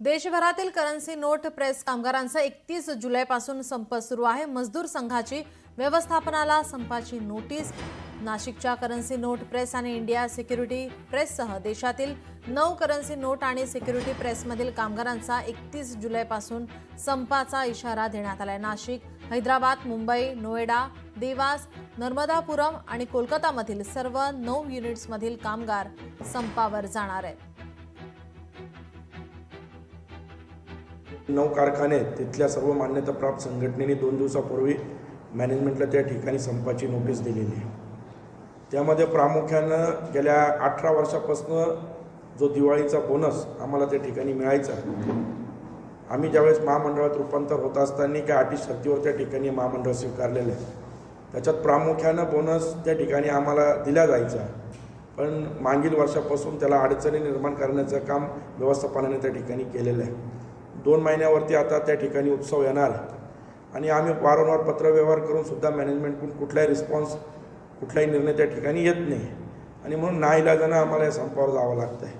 देशभरातील currency note press कामगारांचा 31 जुलैपासून संप सुरू आहे। मजदूर संघाची व्यवस्थापनाला संपाची नोटीस। नाशिकच्या करन्सी नोट प्रेस आणि इंडिया सिक्युरिटी प्रेससह देशातील 9 करन्सी नोट आणि सिक्युरिटी प्रेसमधील कामगारांचा 31 जुलैपासून संपाचा इशारा देण्यात आलाय। नाशिक, हैदराबाद, मुंबई, नोएडा, देवास, नर्मदापुरम आणि कोलकातामधील सर्व 9 युनिट्समधील कामगार संपावर जाणार आहेत। 9 कारखाने तिथल्या सर्व मान्यताप्राप्त संघटनेने 2 दिवसापूर्वी मॅनेजमेंटला त्या ठिकाणी संपाची नोटीस दिलेली आहे। त्यामध्ये प्रामुख्यानं गेल्या 18 वर्षापासून जो दिवाळीचा बोनस आम्हाला त्या ठिकाणी मिळायचा, आम्ही ज्यावेळेस महामंडळात रूपांतर होत असताना काही अटी शर्तीवर त्या ठिकाणी महामंडळ स्वीकारलेलं आहे। त्याच्यात प्रामुख्यानं बोनस त्या ठिकाणी आम्हाला दिला जायचा, पण मागील वर्षापासून त्याला अडचणी निर्माण करण्याचं काम व्यवस्थापनाने त्या ठिकाणी केलेलं आहे। 2 महिन्यावरती आता त्या ठिकाणी उत्सव येणार आणि आम्ही वारंवार पत्रव्यवहार करून सुद्धा मॅनेजमेंटकडून कुठलाही रिस्पॉन्स, कुठलाही निर्णय त्या ठिकाणी येत नाही आणि म्हणून नाईलाजानं आम्हाला या संपावर जावं लागतं आहे।